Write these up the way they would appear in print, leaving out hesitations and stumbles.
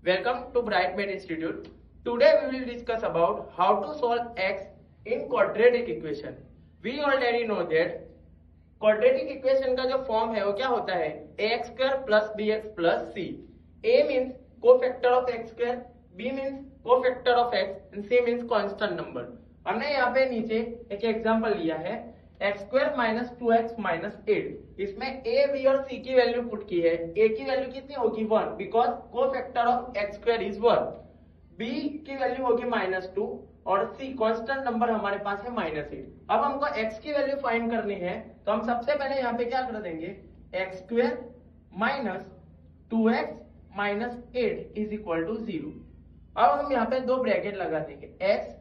Welcome to Brightbed Institute. Today we will discuss about how to solve x in quadratic equation. We already know that quadratic equation का जो form है वो क्या होता है ax square plus bx plus c. A means cofactor of x square, b means cofactor of x and c means constant number. हमने यहाँ पे नीचे एक एग्जांपल लिया है x square minus 2x minus 8। इसमें a, b और c की वैल्यू पुट की है। a की वैल्यू कितनी होगी 1 because cofactor of x square is 1। b की वैल्यू होगी -2 और c कांस्टेंट नंबर हमारे पास है -8। अब हमको x की वैल्यू फाइंड करनी है तो हम सबसे पहले यहाँ पे क्या कर देंगे x square minus 2x minus 8 is equal to 0। अब हम यहाँ पे दो ब्रैकेट लगा देंगे x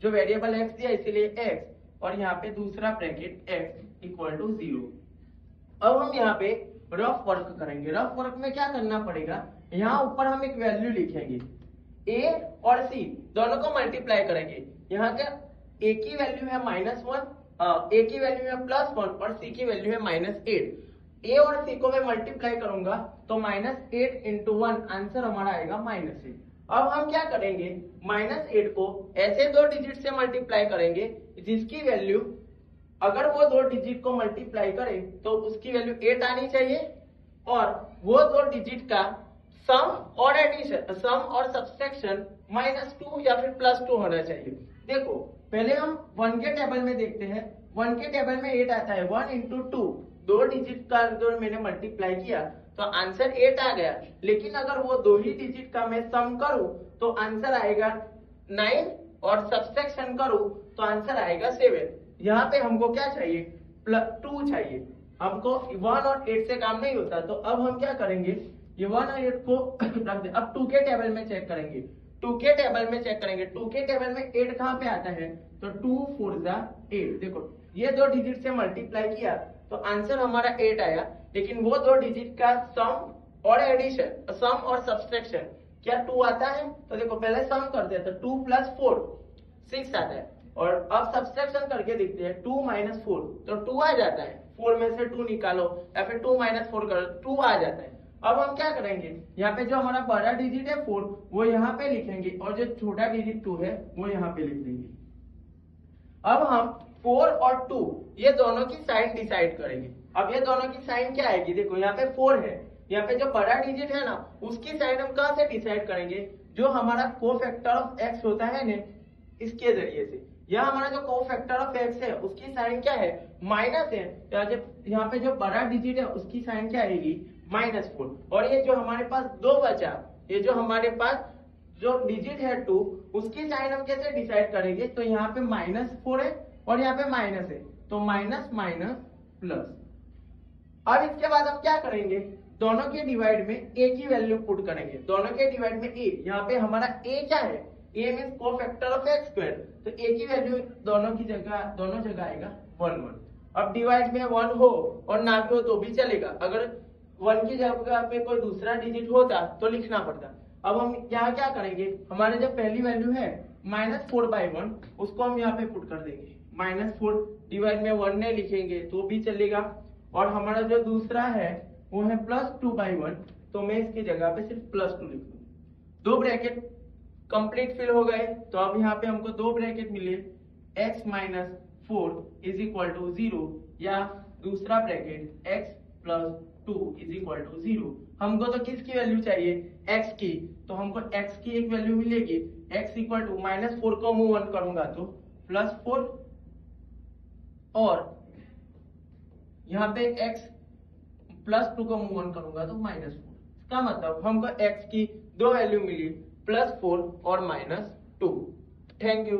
जो वेरिएबल x दिया इसीलिए x और यहाँ पे दूसरा ब्रैकेट x इक्वल टू 0। अब हम यहाँ पे रफ वर्क करेंगे। रफ वर्क में क्या करना पड़ेगा, यहाँ ऊपर हम एक वैल्यू लिखेंगे a और c दोनों को मल्टीप्लाई करेंगे। यहाँ का a की वैल्यू है -1, a की वैल्यू है +1 और c की वैल्यू है -8। a और c को मैं मल्टीप्लाई करूंगा तो -8 into 1 आंसर हमारा आएगा -8। अब हम क्या करेंगे -8 को ऐसे दो डिजिट से मल्टीप्लाई करेंगे जिसकी वैल्यू अगर वो दो डिजिट को मल्टीप्लाई करें तो उसकी वैल्यू 8 आनी चाहिए और वो दो डिजिट का सम और एडिशन सम और सब्सट्रैक्शन -2 या फिर +2 होना चाहिए। देखो पहले हम 1 के टेबल में देखते हैं। 1 के टेबल में 8 आता है 1 into 2 दो डिजिट का जो मैंने मल्टीप्लाई किया तो आंसर 8 आ गया। लेकिन अगर वो दो ही डिजिट का मैं सम करूं तो आंसर आएगा 9 और सब्सट्रैक्शन करूं तो आंसर आएगा 7। यहाँ पे हमको क्या चाहिए 2 चाहिए। हमको 1 और 8 से काम नहीं होता तो अब हम क्या करेंगे ये 1 और 8 को रख दे। अब 2 के टेबल में चेक करेंगे। 2 के टेबल में चेक करेंगे 2 के टेबल में 8 कहाँ पे आता है तो 2 4 जा 8। देखो ये दो डिजिट से मल्टीप्लाई किया तो आंसर हमारा 8 आया। लेकिन वो दो डिजिट का सम और एडिशन सम और सब्सट्रैक्शन क्या 2 आता है तो देखो पहले सम करते हैं तो 2 + 4 6 आता है और अब सब्सट्रैक्शन करके देखते हैं 2 - 4 तो 2 आ जाता है। 4 में से 2 निकालो या फिर 2 - 4 करो 2 आ जाता है। अब हम क्या करेंगे यहाँ पे जो हमारा बड़ा डिजिट है 4 वो यहाँ पे लिखेंगे और जो छोटा डिजिट 2 है वो यहाँ पे लिख देंगे। अब हम 4 और 2 ये दोनों की साइन डिसाइड करेंगे। अब ये दोनों की साइन क्या आएगी देखो यहाँ पे 4 है, यहाँ पे जो बड़ा डिजिट है ना उसकी साइन हम कहाँ से डिसाइड करेंगे जो हमारा कोफैक्टर ऑफ x होता है ना इसके जरिए से। यहाँ हमारा जो कोफैक्टर ऑफ x है उसकी साइन क्या है माइनस है। यहाँ पे जो बड़ा डिजिट है उसकी साइन क्या आएगी -4 और ये जो हमारे पास दो बचा ये जो हमारे पास जो डिजिट है 2 उसकी साइन हम कैसे डिसाइड करेंगे तो यहाँ पे -4 है और यहाँ पे माइनस है तो माइनस माइनस प्लस। अब इसके बाद हम क्या करेंगे दोनों के डिवाइड में a की वैल्यू पुट करेंगे। दोनों के डिवाइड में a यहाँ पे हमारा a क्या है a means cofactor of x square तो a की वैल्यू दोनों जगह आएगा 1 1। अब डिवाइड में 1 हो और ना भी हो तो भी चलेगा। अगर 1 की जगह पे कोई दूसरा डिजिट होता तो लिखना पड़ता। अब हम यहाँ क्या करेंगे हमारे जो पहली वैल्यू है -4/1 उसको हम यहाँ पे पुट कर देंगे। -4 डिवाइड में 1 नहीं लिखेंगे तो भी चलेगा और हमारा जो दूसरा है वो है +2/1 तो मैं इसकी जगह पे सिर्फ +2 लिख दूंगा। दो ब्रैकेट कंप्लीट फिल हो गए तो अब यहाँ पे हमको दो ब्रैकेट मिले x - 4 इज इक्वल टू 0 या दूसरा bracket x + 2 is equal to 0। हमको तो किसकी वैल्यू चाहिए x की तो हमको x की एक वैल्यू मिलेगी x इक्वल टू -4 को मूव ऑन करूंगा तो +4 और यहाँ पे x +2 को मूव ऑन करूंगा तो -4। इसका मतलब हमको x की दो वैल्यू मिली +4 और -2। Thank you.